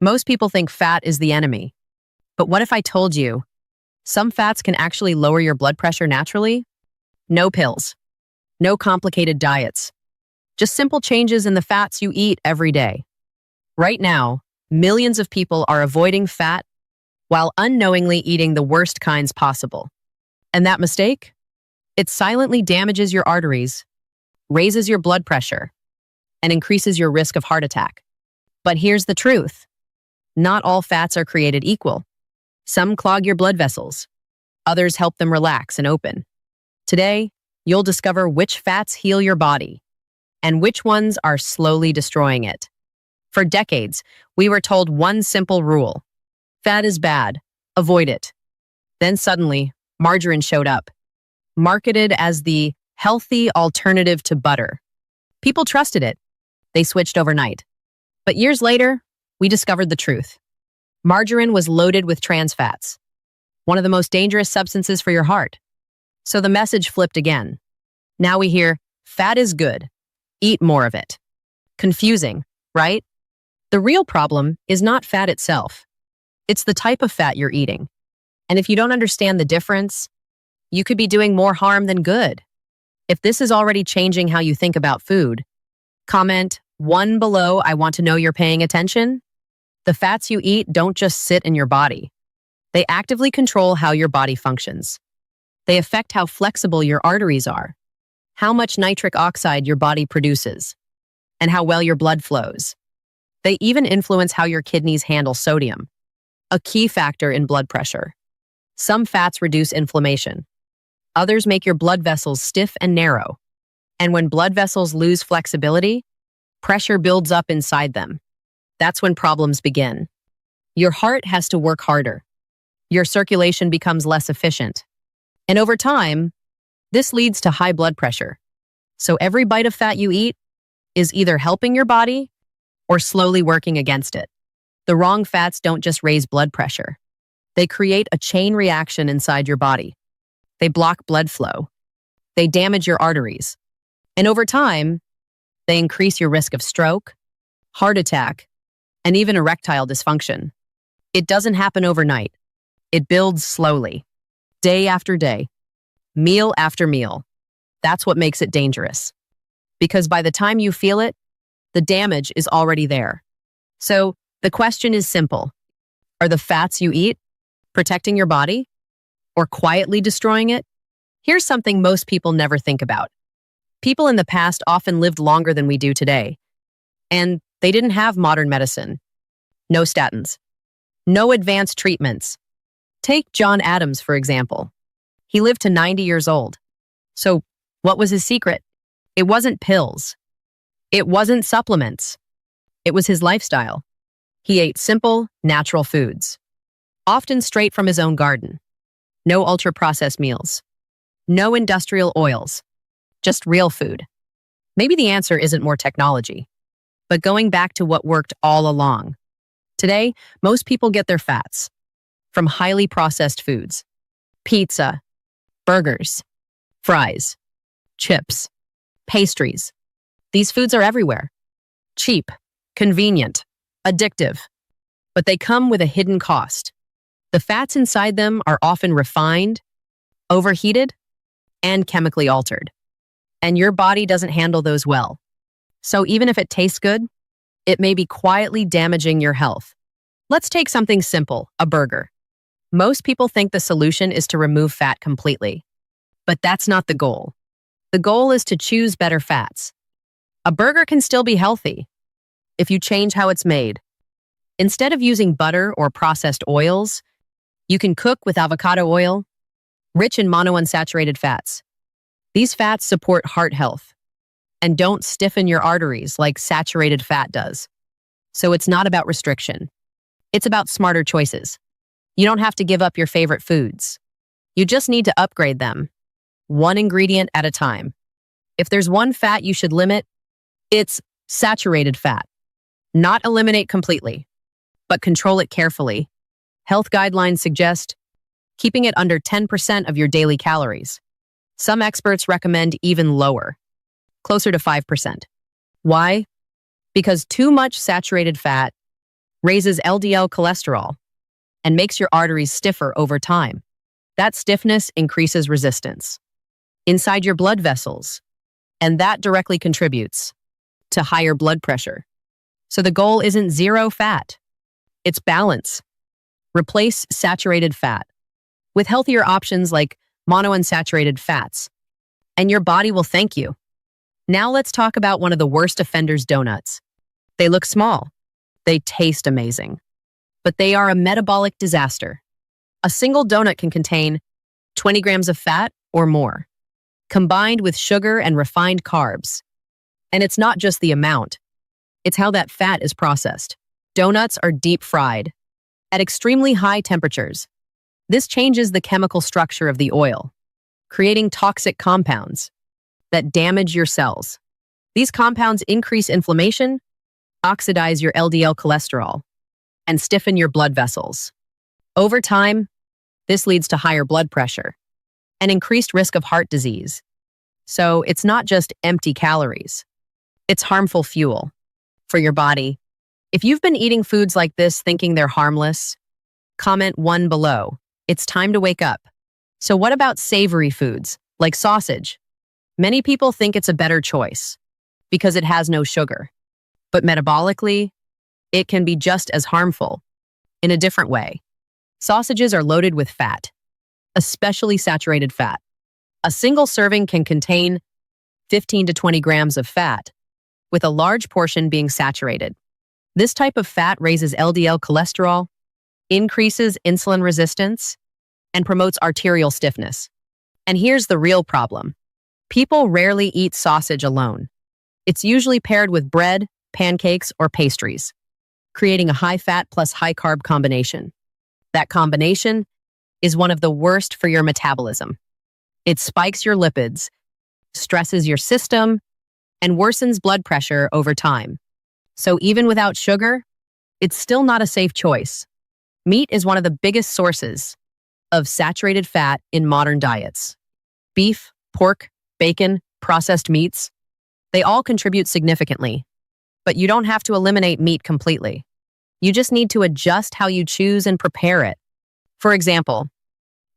Most people think fat is the enemy. But what if I told you some fats can actually lower your blood pressure naturally? No pills, no complicated diets, just simple changes in the fats you eat every day. Right now, millions of people are avoiding fat while unknowingly eating the worst kinds possible. And that mistake? It silently damages your arteries, raises your blood pressure, and increases your risk of heart attack. But here's the truth. Not all fats are created equal. Some clog your blood vessels. Others help them relax and open. Today, you'll discover which fats heal your body and which ones are slowly destroying it. For decades, we were told one simple rule. Fat is bad. Avoid it. Then suddenly, margarine showed up, marketed as the healthy alternative to butter. People trusted it. They switched overnight. But years later, we discovered the truth. Margarine was loaded with trans fats, one of the most dangerous substances for your heart. So the message flipped again. Now we hear, fat is good. Eat more of it. Confusing, right? The real problem is not fat itself. It's the type of fat you're eating. And if you don't understand the difference, you could be doing more harm than good. If this is already changing how you think about food, comment 1 below. I want to know you're paying attention. The fats you eat don't just sit in your body. They actively control how your body functions. They affect how flexible your arteries are, how much nitric oxide your body produces, and how well your blood flows. They even influence how your kidneys handle sodium, a key factor in blood pressure. Some fats reduce inflammation. Others make your blood vessels stiff and narrow. And when blood vessels lose flexibility, pressure builds up inside them. That's when problems begin. Your heart has to work harder. Your circulation becomes less efficient. And over time, this leads to high blood pressure. So every bite of fat you eat is either helping your body or slowly working against it. The wrong fats don't just raise blood pressure. They create a chain reaction inside your body. They block blood flow. They damage your arteries. And over time, they increase your risk of stroke, heart attack, and even erectile dysfunction. It doesn't happen overnight. It builds slowly, day after day, meal after meal. That's what makes it dangerous. Because by the time you feel it, the damage is already there. So the question is simple. Are the fats you eat protecting your body or quietly destroying it? Here's something most people never think about. People in the past often lived longer than we do today, and they didn't have modern medicine. No statins. No advanced treatments. Take John Adams, for example. He lived to 90 years old. So what was his secret? It wasn't pills. It wasn't supplements. It was his lifestyle. He ate simple, natural foods, often straight from his own garden. No ultra-processed meals. No industrial oils. Just real food. Maybe the answer isn't more technology, but going back to what worked all along. Today, most people get their fats from highly processed foods. Pizza, burgers, fries, chips, pastries. These foods are everywhere. Cheap, convenient, addictive, but they come with a hidden cost. The fats inside them are often refined, overheated, and chemically altered. And your body doesn't handle those well. So even if it tastes good, it may be quietly damaging your health. Let's take something simple, a burger. Most people think the solution is to remove fat completely. But that's not the goal. The goal is to choose better fats. A burger can still be healthy if you change how it's made. Instead of using butter or processed oils, you can cook with avocado oil, rich in monounsaturated fats. These fats support heart health and don't stiffen your arteries like saturated fat does. So it's not about restriction. It's about smarter choices. You don't have to give up your favorite foods. You just need to upgrade them, one ingredient at a time. If there's one fat you should limit, it's saturated fat. Not eliminate completely, but control it carefully. Health guidelines suggest keeping it under 10% of your daily calories. Some experts recommend even lower, closer to 5%. Why? Because too much saturated fat raises LDL cholesterol, and makes your arteries stiffer over time. That stiffness increases resistance inside your blood vessels, and that directly contributes to higher blood pressure. So the goal isn't zero fat, it's balance. Replace saturated fat with healthier options like monounsaturated fats, and your body will thank you. Now let's talk about one of the worst offenders, donuts. They look small, they taste amazing, but they are a metabolic disaster. A single donut can contain 20 grams of fat or more, combined with sugar and refined carbs. And it's not just the amount, it's how that fat is processed. Donuts are deep fried at extremely high temperatures. This changes the chemical structure of the oil, creating toxic compounds that damage your cells. These compounds increase inflammation, oxidize your LDL cholesterol, and stiffen your blood vessels. Over time, this leads to higher blood pressure and increased risk of heart disease. So it's not just empty calories, it's harmful fuel for your body. If you've been eating foods like this thinking they're harmless, comment 1 below. It's time to wake up. So what about savory foods like sausage? Many people think it's a better choice because it has no sugar. But metabolically, it can be just as harmful in a different way. Sausages are loaded with fat, especially saturated fat. A single serving can contain 15 to 20 grams of fat, with a large portion being saturated. This type of fat raises LDL cholesterol, increases insulin resistance, and promotes arterial stiffness. And here's the real problem. People rarely eat sausage alone. It's usually paired with bread, pancakes, or pastries, creating a high-fat plus high-carb combination. That combination is one of the worst for your metabolism. It spikes your lipids, stresses your system, and worsens blood pressure over time. So even without sugar, it's still not a safe choice. Meat is one of the biggest sources of saturated fat in modern diets. Beef, pork, bacon, processed meats, they all contribute significantly. But you don't have to eliminate meat completely. You just need to adjust how you choose and prepare it. For example,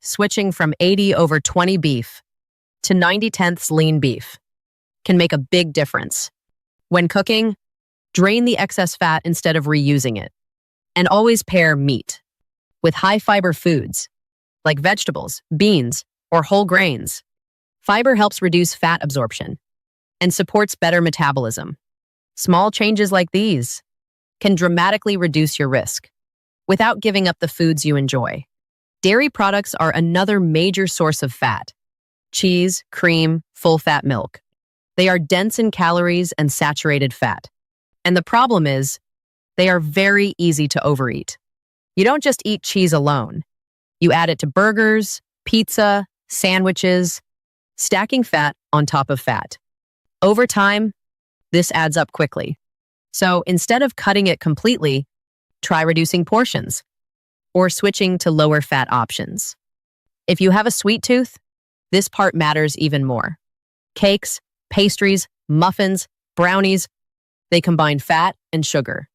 switching from 80/20 beef to 90/10 lean beef can make a big difference. When cooking, drain the excess fat instead of reusing it. And always pair meat with high-fiber foods like vegetables, beans, or whole grains. Fiber helps reduce fat absorption and supports better metabolism. Small changes like these can dramatically reduce your risk without giving up the foods you enjoy. Dairy products are another major source of fat. Cheese, cream, full-fat milk. They are dense in calories and saturated fat. And the problem is, they are very easy to overeat. You don't just eat cheese alone. You add it to burgers, pizza, sandwiches, stacking fat on top of fat. Over time, this adds up quickly. So instead of cutting it completely, try reducing portions or switching to lower fat options. If you have a sweet tooth, this part matters even more. Cakes, pastries, muffins, brownies, they combine fat and sugar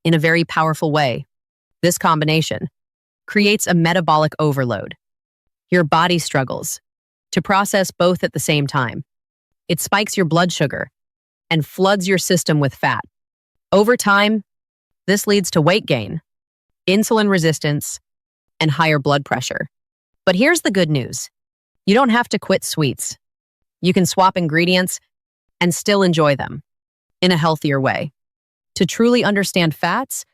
in a very powerful way. This combination creates a metabolic overload. Your body struggles to process both at the same time. It spikes your blood sugar and floods your system with fat. Over time, this leads to weight gain, insulin resistance, and higher blood pressure. But here's the good news. You don't have to quit sweets. You can swap ingredients and still enjoy them in a healthier way. To truly understand fats,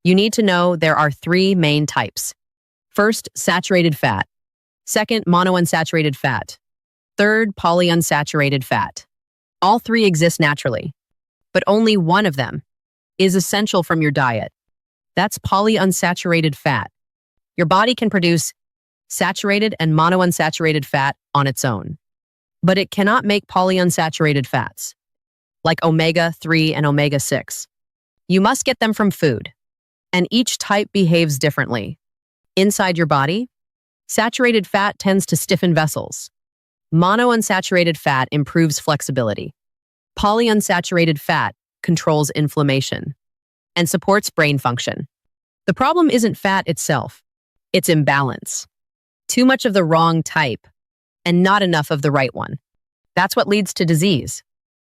you need to know there are 3 main types. First, saturated fat. Second, monounsaturated fat. Third, polyunsaturated fat. All 3 exist naturally, but only one of them is essential from your diet. That's polyunsaturated fat. Your body can produce saturated and monounsaturated fat on its own, but it cannot make polyunsaturated fats, like omega-3 and omega-6. You must get them from food, and each type behaves differently. Inside your body, saturated fat tends to stiffen vessels. Monounsaturated fat improves flexibility. Polyunsaturated fat controls inflammation and supports brain function. The problem isn't fat itself, it's imbalance. Too much of the wrong type and not enough of the right one. That's what leads to disease.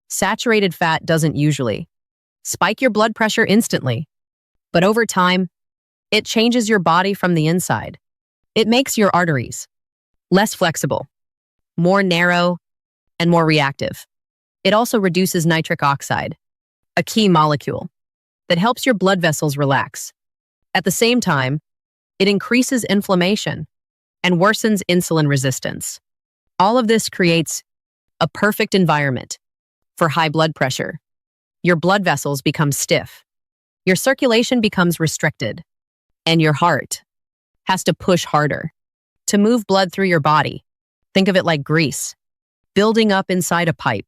Saturated fat doesn't usually spike your blood pressure instantly, but over time, it changes your body from the inside. It makes your arteries less flexible, more narrow, and more reactive. It also reduces nitric oxide, a key molecule that helps your blood vessels relax. At the same time, it increases inflammation and worsens insulin resistance. All of this creates a perfect environment for high blood pressure. Your blood vessels become stiff, your circulation becomes restricted, and your heart has to push harder to move blood through your body. Think of it like grease building up inside a pipe.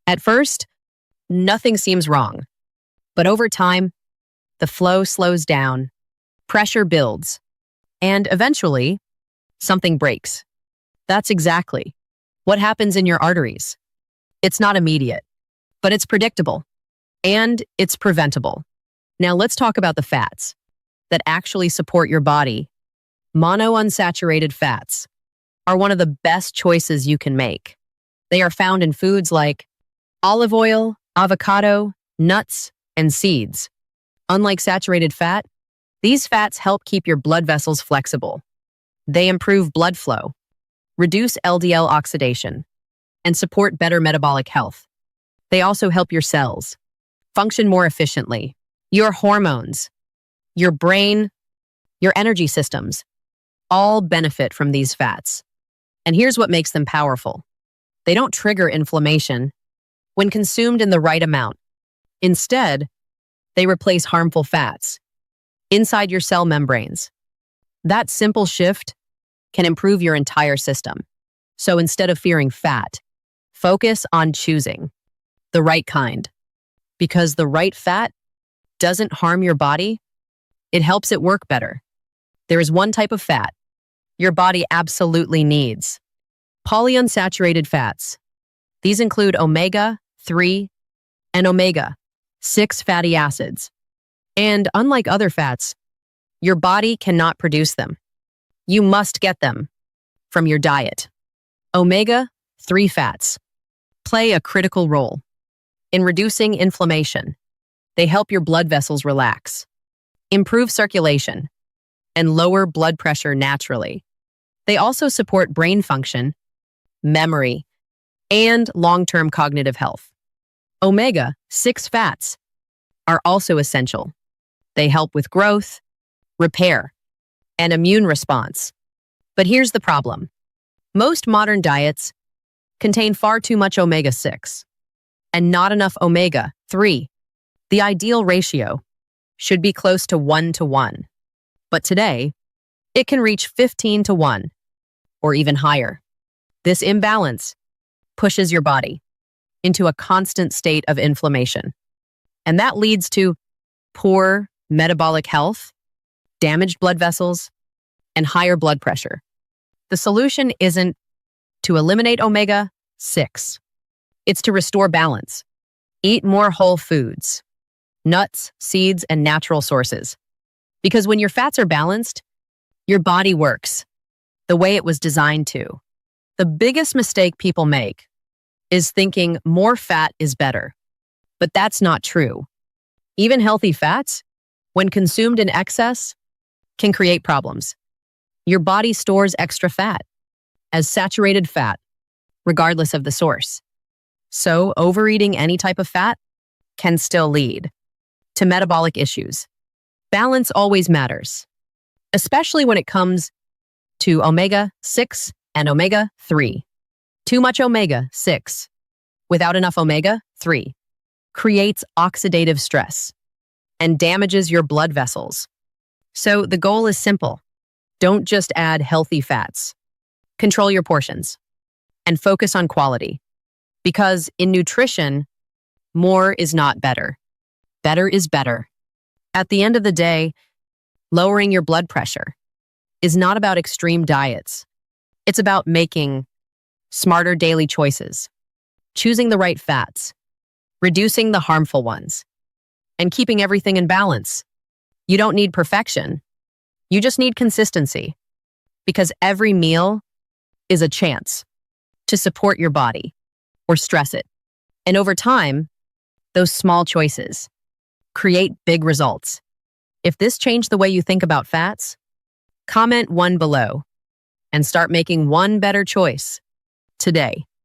At first, nothing seems wrong, but over time, the flow slows down, pressure builds, and eventually, something breaks. That's exactly what happens in your arteries. It's not immediate, but it's predictable, and it's preventable. Now let's talk about the fats that actually support your body. Monounsaturated fats are one of the best choices you can make. They are found in foods like olive oil, avocado, nuts, and seeds. Unlike saturated fat, these fats help keep your blood vessels flexible. They improve blood flow, reduce LDL oxidation, and support better metabolic health. They also help your cells function more efficiently. Your hormones, your brain, your energy systems all benefit from these fats. And here's what makes them powerful. They don't trigger inflammation when consumed in the right amount. Instead, they replace harmful fats inside your cell membranes. That simple shift can improve your entire system. So instead of fearing fat, focus on choosing the right kind. Because the right fat doesn't harm your body, it helps it work better. There is one type of fat your body absolutely needs: polyunsaturated fats. These include omega-3 and omega-6 fatty acids. And unlike other fats, your body cannot produce them. You must get them from your diet. Omega-3 fats play a critical role in reducing inflammation. They help your blood vessels relax, improve circulation, and lower blood pressure naturally. They also support brain function, memory, and long-term cognitive health. Omega-6 fats are also essential. They help with growth, repair, and immune response. But here's the problem. Most modern diets contain far too much omega-6 and not enough omega-3. The ideal ratio should be close to 1:1. But today, it can reach 15:1 or even higher. This imbalance pushes your body into a constant state of inflammation. And that leads to poor metabolic health, damaged blood vessels, and higher blood pressure. The solution isn't to eliminate omega-6. It's to restore balance. Eat more whole foods, nuts, seeds, and natural sources. Because when your fats are balanced, your body works the way it was designed to. The biggest mistake people make is thinking more fat is better. But that's not true. Even healthy fats, when consumed in excess, can create problems. Your body stores extra fat as saturated fat, regardless of the source. So overeating any type of fat can still lead to metabolic issues. Balance always matters, especially when it comes to omega-6 and omega-3. Too much omega-6 without enough omega-3 creates oxidative stress and damages your blood vessels. So the goal is simple. Don't just add healthy fats. Control your portions and focus on quality. Because in nutrition, more is not better. Better is better. At the end of the day, lowering your blood pressure is not about extreme diets. It's about making smarter daily choices, choosing the right fats, reducing the harmful ones, and keeping everything in balance. You don't need perfection. You just need consistency. Because every meal is a chance to support your body or stress it. And over time, those small choices create big results. If this changed the way you think about fats, comment one below and start making one better choice today.